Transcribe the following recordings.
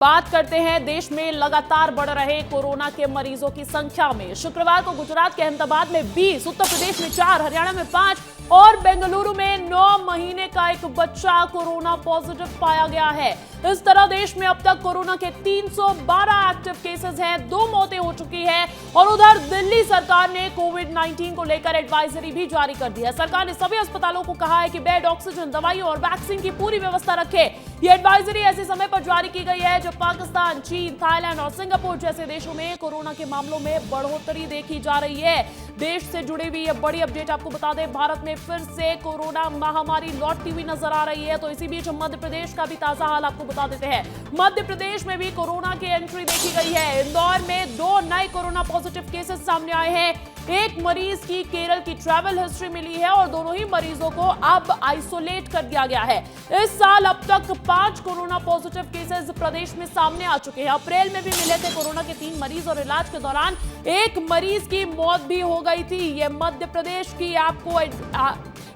बात करते हैं देश में लगातार बढ़ रहे कोरोना के मरीजों की संख्या में। शुक्रवार को गुजरात के अहमदाबाद में 20, उत्तर प्रदेश में 4, हरियाणा में 5 और बेंगलुरु में 9 महीने का एक बच्चा कोरोना पॉजिटिव पाया गया है। इस तरह देश में अब तक कोरोना के 312 एक्टिव केसेस हैं, 2 मौतें हो चुकी हैं और उधर दिल्ली सरकार ने कोविड-19 को लेकर एडवाइजरी भी जारी कर दी है। सरकार ने सभी अस्पतालों को कहा है कि बेड, ऑक्सीजन, दवाइयों और वैक्सीन की पूरी व्यवस्था रखे। ये एडवाइजरी ऐसे समय पर जारी की गई है जब पाकिस्तान, चीन, थाईलैंड और सिंगापुर जैसे देशों में कोरोना के मामलों में बढ़ोतरी देखी जा रही है। देश से जुड़ी हुई ये बड़ी अपडेट आपको बता दें, भारत में फिर से कोरोना महामारी लौटती हुई नजर आ रही है। तो इसी बीच मध्य प्रदेश का भी ताजा हाल आपको बता देते हैं। मध्य प्रदेश में भी कोरोना की एंट्री देखी गई है। इंदौर में 2 नए कोरोना पॉजिटिव केसेस सामने आए हैं। एक मरीज की केरल की ट्रैवल हिस्ट्री मिली है और दोनों ही मरीजों को अब आइसोलेट कर दिया गया है। इस साल अब तक 5 कोरोना पॉजिटिव केसेस प्रदेश में सामने आ चुके हैं। अप्रैल में भी मिले थे कोरोना के 3 मरीज और इलाज के दौरान एक मरीज की मौत भी हो गई थी। ये मध्य प्रदेश की आपको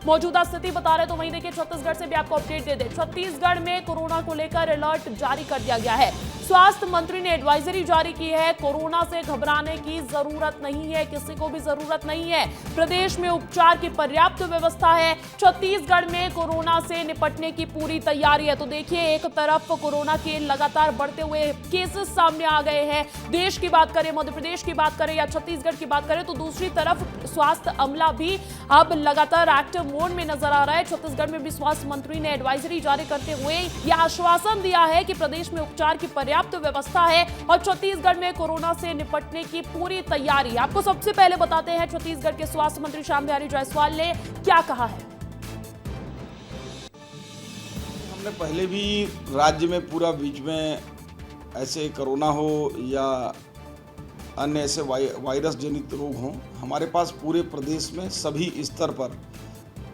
मौजूदा स्थिति बता रहे तो वहीं देखिए छत्तीसगढ़ से भी आपको अपडेट दे दे। छत्तीसगढ़ में कोरोना को लेकर अलर्ट जारी कर दिया गया है। स्वास्थ्य मंत्री ने एडवाइजरी जारी की है। कोरोना से घबराने की जरूरत नहीं है, किसी को भी जरूरत नहीं है। प्रदेश में उपचार की पर्याप्त व्यवस्था है। छत्तीसगढ़ में कोरोना से निपटने की पूरी तैयारी है। तो देखिए एक तरफ कोरोना के लगातार बढ़ते हुए केसेस सामने आ गए हैं, देश की बात करें, मध्य प्रदेश की बात करें या छत्तीसगढ़ की बात करें, तो दूसरी तरफ स्वास्थ्य अमला भी अब लगातार एक्टिव मोड में नजर आ रहा है। छत्तीसगढ़ में भी स्वास्थ्य मंत्री ने एडवाइजरी जारी करते हुए यह आश्वासन दिया है कि प्रदेश में उपचार की पर्याप्त व्यवस्था है और छत्तीसगढ़ में कोरोना से निपटने की पूरी तैयारी। आपको सबसे पहले बताते हैं छत्तीसगढ़ के स्वास्थ्य मंत्री श्याम बिहारी जायसवाल ने क्या कहा है। हमने पहले भी राज्य में पूरा बीच में ऐसे कोरोना हो या अन्य ऐसे वायरस जनित रोग हों, हमारे पास पूरे प्रदेश में सभी स्तर पर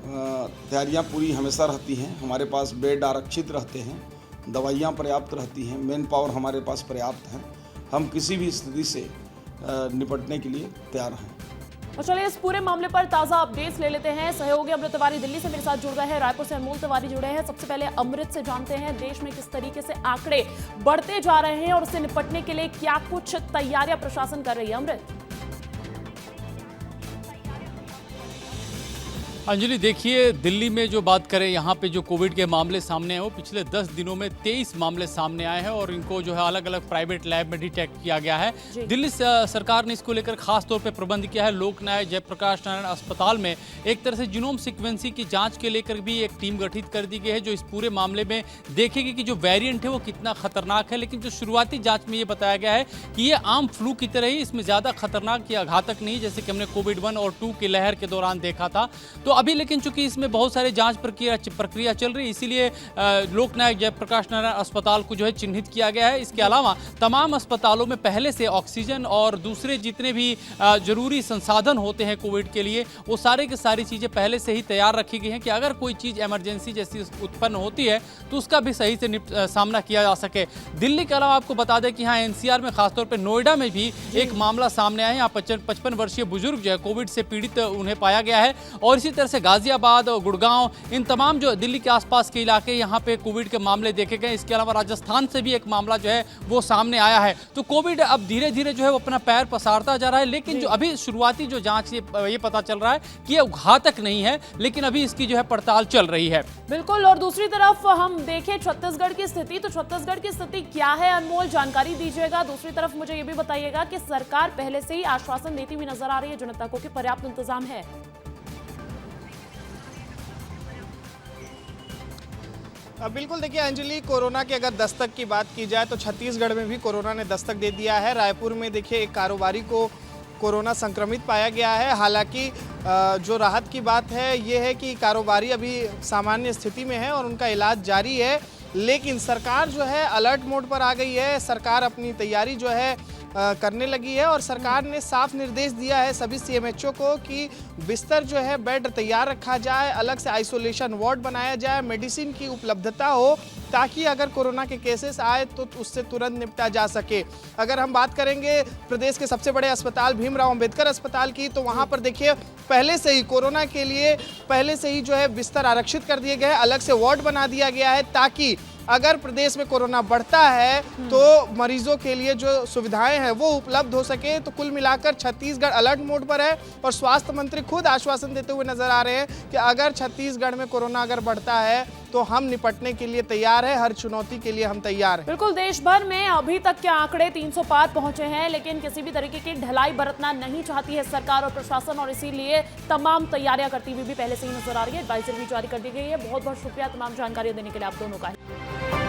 तैयारियां पूरी हमेशा रहती हैं। हमारे पास बेड आरक्षित रहते हैं, दवाइयां पर्याप्त रहती हैं, मैन पावर हमारे पास पर्याप्त है। हम किसी भी स्थिति से निपटने के लिए तैयार हैं। तो चलिए इस पूरे मामले पर ताजा अपडेट्स ले लेते हैं। सहयोगी अमृत तिवारी दिल्ली से मेरे साथ जुड़ गए हैं, रायपुर से अनमोल तिवारी जुड़े हैं। सबसे पहले अमृत से जानते हैं देश में किस तरीके से आंकड़े बढ़ते जा रहे हैं और उससे निपटने के लिए क्या कुछ तैयारियां प्रशासन कर रही है। अमृत। अंजलि देखिए, दिल्ली में जो बात करें, यहाँ पे जो कोविड के मामले सामने हैं वो पिछले 10 दिनों में 23 मामले सामने आए हैं और इनको जो है अलग अलग प्राइवेट लैब में डिटेक्ट किया गया है। दिल्ली सरकार ने इसको लेकर खास तौर पे प्रबंध किया है। लोकनायक जयप्रकाश नारायण अस्पताल में एक तरह से जीनोम सीक्वेंसिंग की जांच के लेकर भी एक टीम गठित कर दी गई है जो इस पूरे मामले में देखेगी कि जो वेरिएंट है वो कितना खतरनाक है। लेकिन जो शुरुआती जाँच में ये बताया गया है कि ये आम फ्लू की तरह ही, इसमें ज़्यादा खतरनाक या घातक नहीं, जैसे कि हमने कोविड 1 और 2 की लहर के दौरान देखा था। तो अभी लेकिन चूंकि इसमें बहुत सारे जांच प्रक्रिया चल रही है, इसीलिए लोकनायक जयप्रकाश नारायण अस्पताल को जो है चिन्हित किया गया है। इसके अलावा तमाम अस्पतालों में पहले से ऑक्सीजन और दूसरे जितने भी जरूरी संसाधन होते हैं कोविड के लिए, वो सारे की सारी चीज़ें पहले से ही तैयार रखी गई हैं कि अगर कोई चीज़ इमरजेंसी जैसी उत्पन्न होती है तो उसका भी सही से सामना किया जा सके। दिल्ली के अलावा आपको बता दें कि यहाँ एनसीआर में, खासतौर पर नोएडा में भी एक मामला सामने आया है। यहाँ 55 वर्षीय बुजुर्ग जो है कोविड से पीड़ित उन्हें पाया गया है और इसी तरह से गाजियाबाद और गुड़गांव, इन तमाम जो दिल्ली के आसपास के इलाके, यहाँ पे कोविड के मामले देखे गए। इसके अलावा राजस्थान से भी एक मामला जो है वो सामने आया है। तो कोविड अब धीरे धीरे जो है वो अपना पैर पसारता जा रहा है, लेकिन जो अभी शुरुआती जो जांच ये पता चल रहा है कि ये घातक नहीं है, लेकिन अभी इसकी जो है पड़ताल चल रही है। बिल्कुल। और दूसरी तरफ हम देखें छत्तीसगढ़ की स्थिति, तो छत्तीसगढ़ की स्थिति क्या है, अनमोल जानकारी दीजिएगा। दूसरी तरफ मुझे ये भी बताइएगा कि सरकार पहले से ही आश्वासन देती हुई नजर आ रही है जनता को कि पर्याप्त इंतजाम है। बिल्कुल, देखिए अंजलि, कोरोना की अगर दस्तक की बात की जाए तो छत्तीसगढ़ में भी कोरोना ने दस्तक दे दिया है। रायपुर में देखिए एक कारोबारी को कोरोना संक्रमित पाया गया है। हालांकि जो राहत की बात है ये है कि कारोबारी अभी सामान्य स्थिति में है और उनका इलाज जारी है, लेकिन सरकार जो है अलर्ट मोड पर आ गई है। सरकार अपनी तैयारी जो है करने लगी है और सरकार ने साफ निर्देश दिया है सभी सीएमएचओ को कि बिस्तर जो है, बेड तैयार रखा जाए, अलग से आइसोलेशन वार्ड बनाया जाए, मेडिसिन की उपलब्धता हो ताकि अगर कोरोना के केसेस आए तो उससे तुरंत निपटा जा सके। अगर हम बात करेंगे प्रदेश के सबसे बड़े अस्पताल भीमराव अंबेडकर अस्पताल की, तो वहाँ पर देखिए पहले से ही कोरोना के लिए पहले से ही जो है बिस्तर आरक्षित कर दिए गए, अलग से वार्ड बना दिया गया है ताकि अगर प्रदेश में कोरोना बढ़ता है तो मरीजों के लिए जो सुविधाएं हैं वो उपलब्ध हो सके। तो कुल मिलाकर छत्तीसगढ़ अलर्ट मोड पर है और स्वास्थ्य मंत्री खुद आश्वासन देते हुए नजर आ रहे हैं कि अगर छत्तीसगढ़ में कोरोना अगर बढ़ता है तो हम निपटने के लिए तैयार है, हर चुनौती के लिए हम तैयार हैं। बिल्कुल, देश भर में अभी तक के आंकड़े 300 पार पहुंचे हैं, लेकिन किसी भी तरीके की ढिलाई बरतना नहीं चाहती है सरकार और प्रशासन, और इसीलिए तमाम तैयारियां करती हुई भी पहले से ही नजर आ रही है। एडवाइजरी भी जारी कर दी गई है। बहुत बहुत शुक्रिया तमाम जानकारी देने के लिए आप दोनों का।